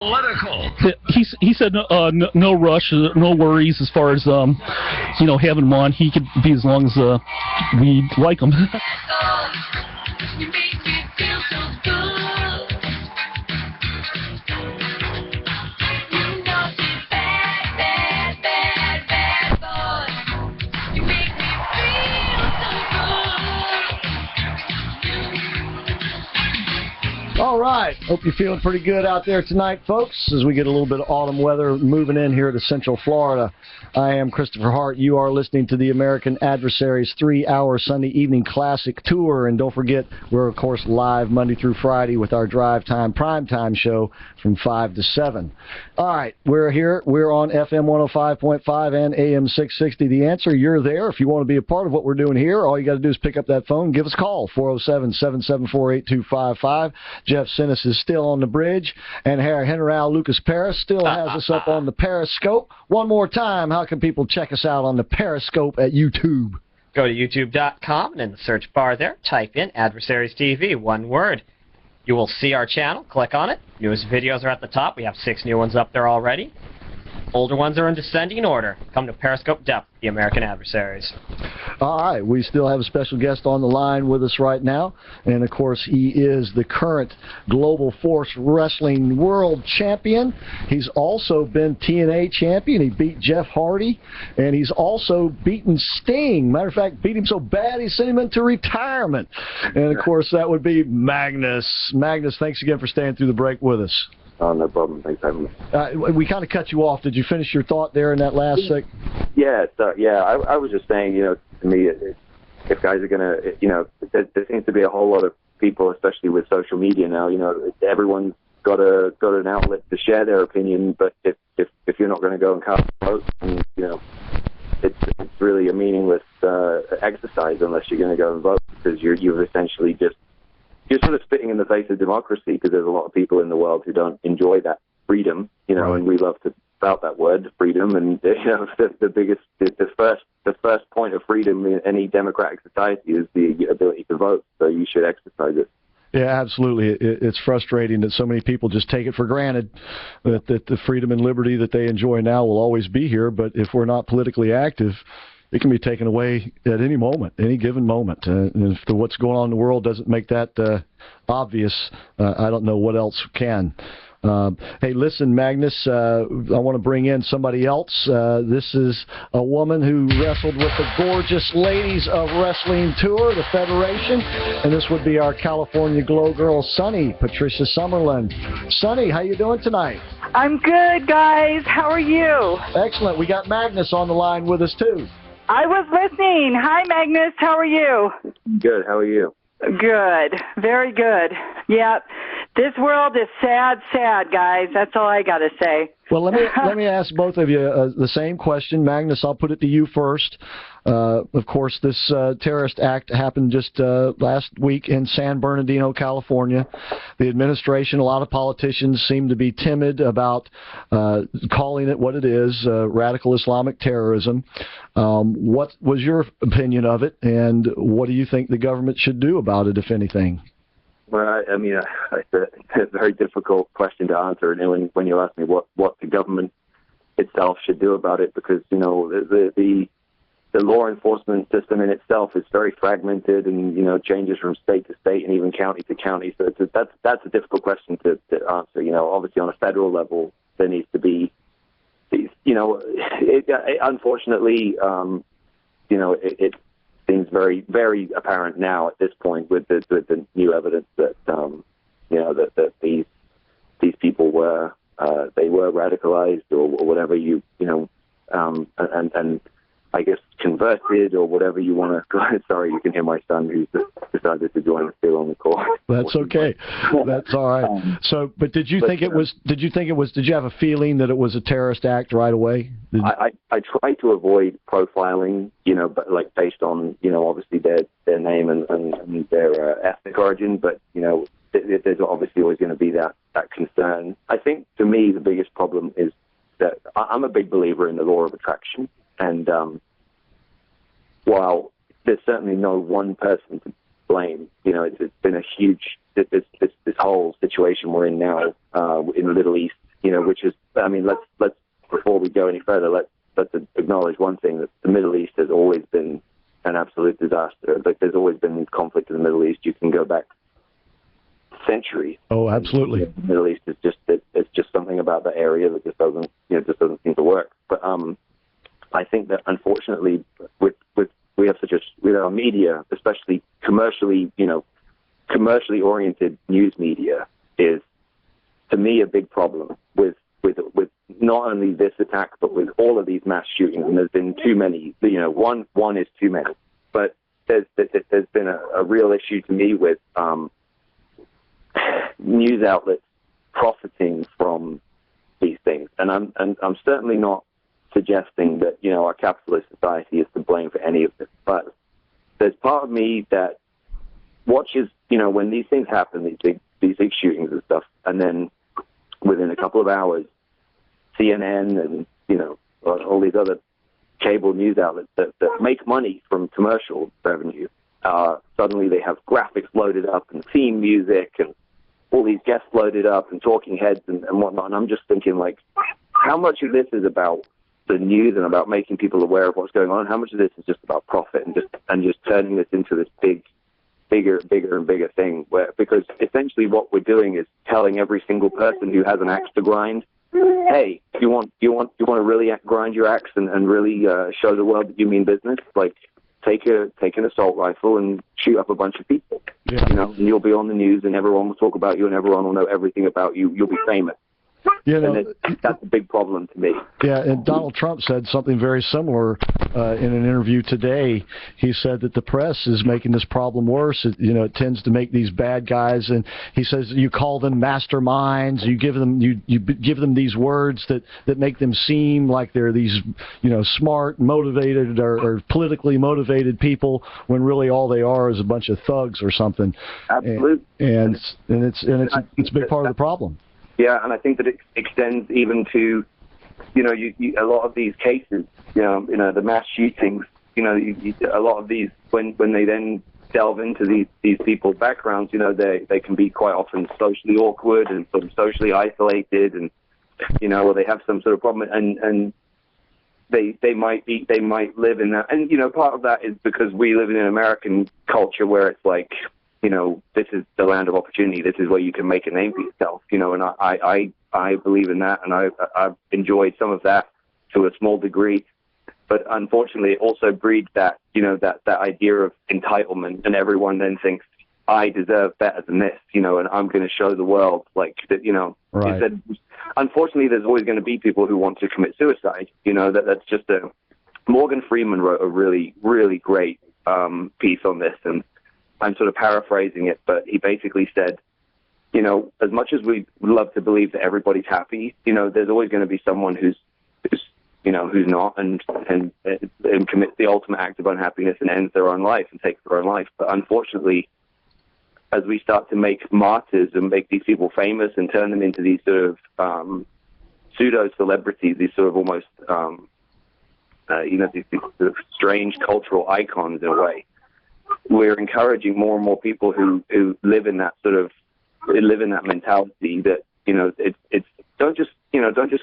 Political. He said no rush, no worries as far as having him on. He could be as long as we like him. You make me feel so good. You know she's bad, bad, bad, bad boy. You make me feel so good. All right. Hope you're feeling pretty good out there tonight, folks, as we get a little bit of autumn weather moving in here to Central Florida. I am Christopher Hart. You are listening to the American Adversaries 3-hour Sunday evening classic tour. And don't forget, we're, of course, live Monday through Friday with our Drive Time Primetime show from 5 to 7. All right. We're here. We're on FM 105.5 and AM 660. The Answer, you're there. If you want to be a part of what we're doing here, all you got to do is pick up that phone, give us a call, 407-774-8255. Jeff Sinnis is still on the bridge, and General Lucas Paris still has us up on the Pariscope. One more time, how can people check us out on the Pariscope at YouTube? Go to youtube.com, and in the search bar there, type in Adversaries TV, one word. You will see our channel. Click on it. Newest videos are at the top. We have 6 new ones up there already. Older ones are in descending order. Come to Periscope Depth, the American Adversaries. All right, we still have a special guest on the line with us right now, and of course he is the current Global Force Wrestling World Champion. He's also been TNA Champion. He beat Jeff Hardy, and he's also beaten Sting. Matter of fact, beat him so bad he sent him into retirement. And of course that would be Magnus. Magnus, thanks again for staying through the break with us. Oh, no problem. Thanks for having me. We kind of cut you off. Did you finish your thought there in that last sec? Yeah, I was just saying, to me, if guys are going to, there seems to be a whole lot of people, especially with social media now, everyone's got an outlet to share their opinion, but if you're not going to go and cast a vote, then, it's really a meaningless exercise unless you're going to go and vote, because you've essentially you're sort of spitting in the face of democracy, because there's a lot of people in the world who don't enjoy that freedom, right. And we love to spout that word, freedom, and the first point of freedom in any democratic society is the ability to vote. So you should exercise it. Yeah, absolutely. It's frustrating that so many people just take it for granted that the freedom and liberty that they enjoy now will always be here. But if we're not politically active, it can be taken away at any moment, any given moment. And if what's going on in the world doesn't make that obvious, I don't know what else can. Hey, listen, Magnus, I want to bring in somebody else. This is a woman who wrestled with the Gorgeous Ladies of Wrestling Tour, the Federation, and this would be our California Glow Girl, Sunny, Patricia Summerlin. Sunny, how you doing tonight? I'm good, guys. How are you? Excellent. We got Magnus on the line with us, too. I was listening. Hi, Magnus. How are you? Good. How are you? Good. Very good. Yeah. This world is sad, sad, guys. That's all I got to say. Well, let me ask both of you the same question. Magnus, I'll put it to you first. Of course, this terrorist act happened just last week in San Bernardino, California. The administration, a lot of politicians seem to be timid about calling it what it is, radical Islamic terrorism. What was your opinion of it, and what do you think the government should do about it, if anything? Well, I mean, it's a very difficult question to answer, and when you ask me what the government itself should do about it, because the law enforcement system in itself is very fragmented, and changes from state to state and even county to county. So that's a difficult question to answer. Obviously on a federal level there needs to be, unfortunately, it seems very, very apparent now at this point with the new evidence that that these people were radicalized or whatever and I guess converted or whatever you want to. Sorry, you can hear my son who's decided to join us here on the call. That's okay. That's all right. So, but did you think it was? Did you have a feeling that it was a terrorist act right away? I try to avoid profiling, but based on obviously their name and their ethnic origin, but there's obviously always going to be that concern. I think to me the biggest problem is that I'm a big believer in the law of attraction. And while there's certainly no one person blame. You know, it's been a huge this whole situation we're in now in the Middle East. You know, which is, I mean, let's before we go any further, let's acknowledge one thing, that the Middle East has always been an absolute disaster. Like, there's always been conflict in the Middle East. You can go back centuries. Oh, absolutely. The Middle East is just, it's just something about that area that just doesn't seem to work. But I think that unfortunately with our media, especially commercially oriented news media, is, to me, a big problem with not only this attack, but with all of these mass shootings. And there's been too many. You know, one is too many. But there's been a real issue to me with news outlets profiting from these things. And I'm certainly not suggesting that, you know, our capitalist society is to blame for any of this. But there's part of me that watches, you know, when these things happen, these big shootings and stuff, and then within a couple of hours, CNN and, you know, all these other cable news outlets that make money from commercial revenue, suddenly they have graphics loaded up and theme music and all these guests loaded up and talking heads and whatnot. And I'm just thinking, like, how much of this is about the news and about making people aware of what's going on? How much of this is just about profit and just turning this into this bigger and bigger thing, because essentially what we're doing is telling every single person who has an axe to grind, hey, you want to really grind your axe and really show the world that you mean business? Like, take an assault rifle and shoot up a bunch of people. Yeah. You know, and you'll be on the news and everyone will talk about you and everyone will know everything about you. You'll be famous. You know, and that's a big problem to me. Yeah, and Donald Trump said something very similar in an interview today. He said that the press is making this problem worse. It tends to make these bad guys, and he says you call them masterminds. You give them these words that make them seem like they're these, smart, motivated, or politically motivated people, when really all they are is a bunch of thugs or something. Absolutely. And it's a big part of the problem. Yeah, and I think that it extends even to, a lot of these cases, the mass shootings, a lot of these, when they then delve into these people's backgrounds, they can be quite often socially awkward and sort of socially isolated, and, or they have some sort of problem, and they might live in that. And, part of that is because we live in an American culture where it's like, this is the land of opportunity. This is where you can make a name for yourself, and I believe in that, and I've enjoyed some of that to a small degree. But unfortunately, it also breeds that, that idea of entitlement, and everyone then thinks, I deserve better than this, and I'm going to show the world, like, that, Right. That, unfortunately, there's always going to be people who want to commit suicide, that's just Morgan Freeman wrote a really, really great piece on this, and I'm sort of paraphrasing it, but he basically said, as much as we love to believe that everybody's happy, there's always going to be someone who's not, and commits the ultimate act of unhappiness and ends their own life and takes their own life. But unfortunately, as we start to make martyrs and make these people famous and turn them into these sort of pseudo celebrities, these sort of almost these sort of strange cultural icons in a way, we're encouraging more and more people who live in that mentality that, it's don't just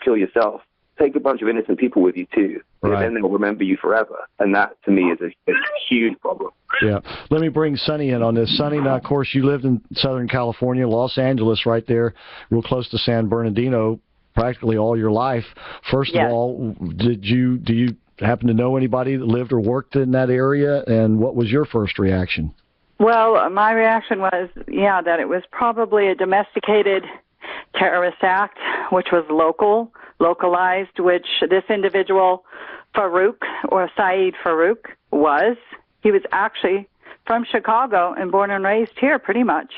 kill yourself. Take a bunch of innocent people with you too, right. And then they'll remember you forever. And that, to me, is a huge problem. Yeah. Let me bring Sonny in on this. Sonny, now, of course, you lived in Southern California, Los Angeles, right there, real close to San Bernardino, practically all your life. First Yes. of all, do you happen to know anybody that lived or worked in that area, and what was your first reaction? Well, my reaction was, that it was probably a domesticated terrorist act, which was localized, which this individual, Farouk, or Saeed Farouk, was. He was actually from Chicago and born and raised here, pretty much,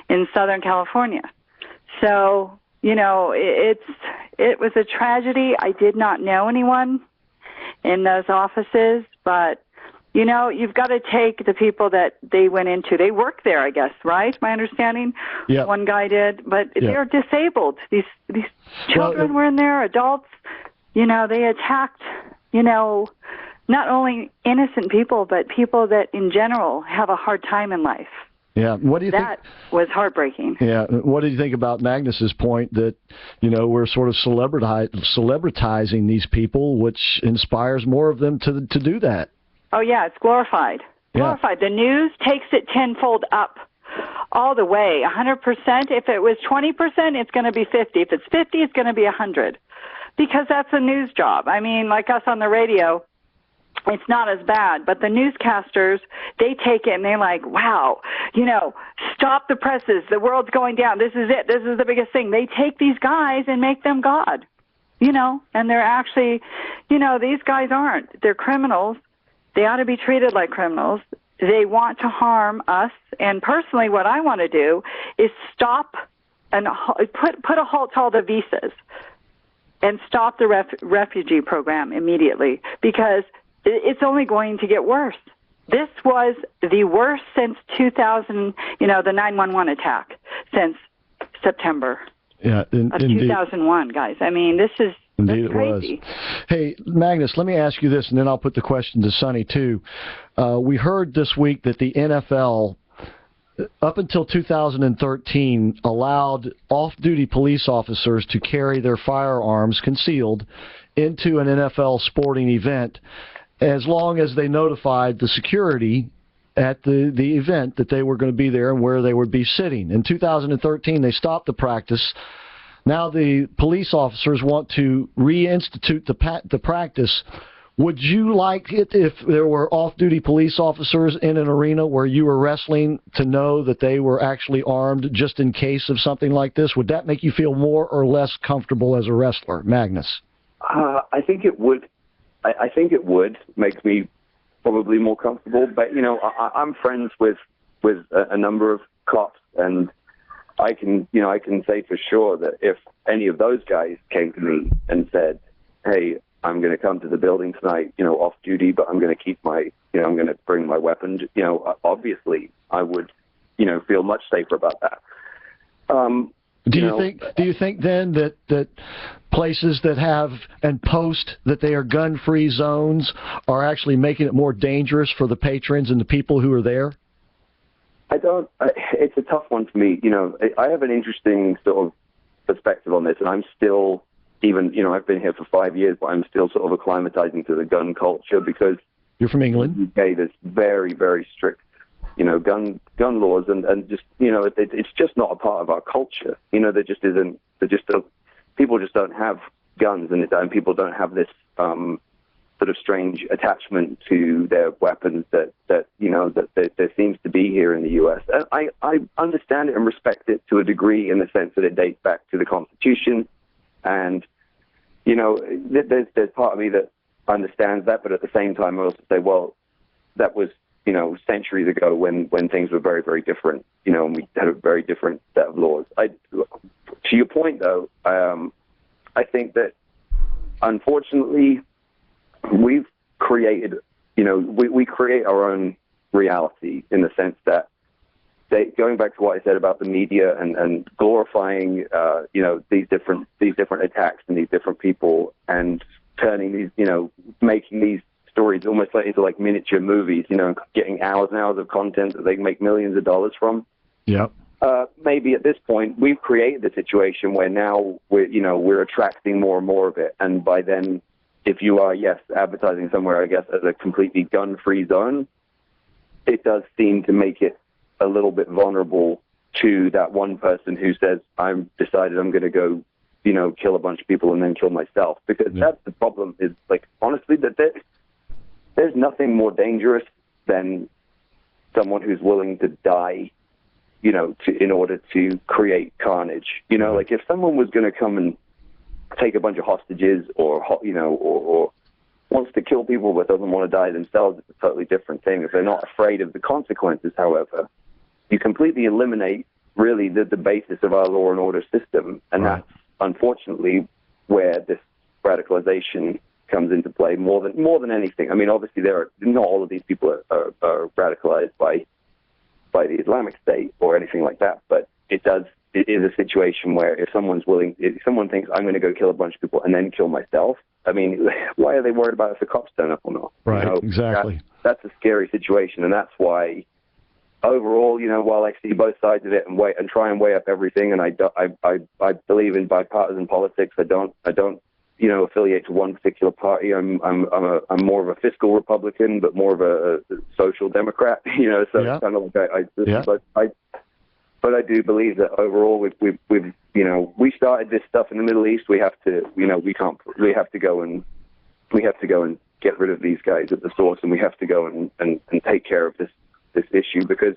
in Southern California. So, it was a tragedy. I did not know anyone in those offices, but you've got to take the people that they went into. They work there, I guess, right? My understanding. Yeah. One guy did, but Yeah. they're disabled. These children were in there, adults. They attacked, not only innocent people, but people that in general have a hard time in life. Yeah. What do you That was heartbreaking. Yeah. What do you think about Magnus's point that, we're sort of celebritizing these people, which inspires more of them to do that? Oh, yeah, it's glorified. Glorified. The news takes it tenfold up all the way, 100%. If it was 20%, it's going to be 50. If it's 50, it's going to be 100. Because that's a news job. I mean, like us on the radio, it's not as bad, but the newscasters, they take it and they're like, wow, stop the presses. The world's going down. This is it. This is the biggest thing. They take these guys and make them God, and they're actually, these guys aren't. They're criminals. They ought to be treated like criminals. They want to harm us. And personally, what I want to do is stop and put a halt to all the visas and stop the refugee program immediately, because it's only going to get worse. This was the worst since 2000, the 9/11 attack, since September of 2001, guys. I mean, this is Indeed, it crazy. was. Hey, Magnus, let me ask you this, and then I'll put the question to Sonny, too. We heard this week that the NFL, up until 2013, allowed off-duty police officers to carry their firearms concealed into an NFL sporting event as long as they notified the security at the event that they were going to be there and where they would be sitting. In 2013, they stopped the practice. Now the police officers want to reinstitute the practice. Would you like it if there were off-duty police officers in an arena where you were wrestling to know that they were actually armed just in case of something like this? Would that make you feel more or less comfortable as a wrestler, Magnus? I think it would. I think it would make me probably more comfortable. But I'm friends with a number of cops, and I can say for sure that if any of those guys came to me and said, "Hey, I'm going to come to the building tonight, off duty, but I'm going to keep I'm going to bring my weapon," obviously I would, feel much safer about that. Do you think then that places that have and post that they are gun-free zones are actually making it more dangerous for the patrons and the people who are there? It's a tough one for me. I have an interesting sort of perspective on this, and I'm still, I've been here for 5 years, but I'm still sort of acclimatizing to the gun culture, because you're from England. In the UK, there's very, very strict, gun laws, and just, it's just not a part of our culture. There just isn't. People just don't have guns, and people don't have this sort of strange attachment to their weapons that there seems to be here in the U.S. And I understand it and respect it to a degree, in the sense that it dates back to the Constitution, and there's part of me that understands that, but at the same time I also say, well, that was centuries ago when things were very, very different, and we had a very different set of laws. To your point, though, I think that unfortunately we've created, we create our own reality, in the sense that going back to what I said about the media and glorifying, these different attacks and these different people, and turning these, making these stories almost into like miniature movies, getting hours and hours of content that they can make millions of dollars from. Yep. Maybe at this point we've created a situation where now we're attracting more and more of it, and by then, if you are advertising somewhere, I guess, as a completely gun-free zone, it does seem to make it a little bit vulnerable to that one person who says, "I've decided I'm going to go, kill a bunch of people and then kill myself." Because that's the problem. Is, like, honestly, that there's nothing more dangerous than someone who's willing to die, in order to create carnage. Like, if someone was going to come and take a bunch of hostages, or wants to kill people but doesn't want to die themselves, it's a totally different thing. If they're not afraid of the consequences, however, you completely eliminate really the basis of our law and order system, and that's unfortunately where this radicalization comes into play more than anything. I mean, obviously not all of these people are radicalized by the Islamic State or anything like that, but it does it is a situation where if someone thinks I'm going to go kill a bunch of people and then kill myself, I mean, why are they worried about if the cops turn up or not? Right, exactly. That's a scary situation, and that's why overall, while I see both sides of it and try and weigh up everything, and I believe in bipartisan politics. I don't affiliate to one particular party. I'm more of a fiscal Republican, but more of a social Democrat. So yeah. it's kind of like but I do believe that overall we started this stuff in the Middle East. We have to we have to go and get rid of these guys at the source, and we have to go and take care of this issue, because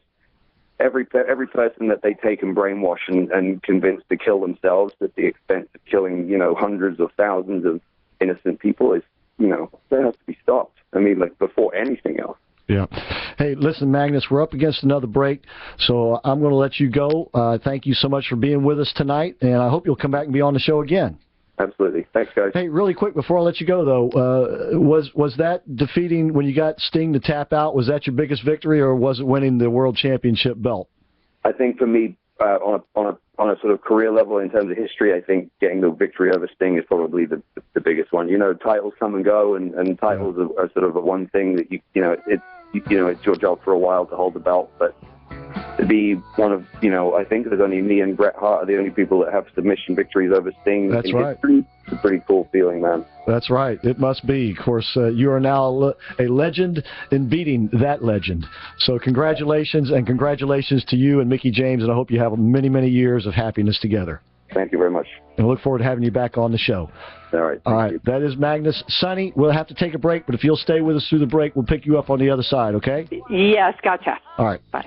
every person that they take and brainwash and convince to kill themselves at the expense of killing hundreds of thousands of innocent people is that has to be stopped. I mean, like, before anything else. Yeah. Hey, listen, Magnus, we're up against another break, so I'm going to let you go. Thank you so much for being with us tonight, and I hope you'll come back and be on the show again. Absolutely. Thanks, guys. Hey, really quick before I let you go, though, was that defeating, when you got Sting to tap out, was that your biggest victory, or was it winning the World Championship belt? I think for me, on a sort of career level in terms of history, I think getting the victory over Sting is probably the biggest one. Titles come and go, and titles are sort of a one thing that it's your job for a while to hold the belt, but to be one of, I think there's only me and Bret Hart are the only people that have submission victories over Sting. That's right. History. It's a pretty cool feeling, man. That's right. It must be. Of course, you are now a legend in beating that legend. So congratulations, and congratulations to you and Mickie James, and I hope you have many, many years of happiness together. Thank you very much. And I look forward to having you back on the show. All right. All right. You. That is Magnus. Sonny, we'll have to take a break, but if you'll stay with us through the break, we'll pick you up on the other side, okay? Yes, gotcha. All right. Bye.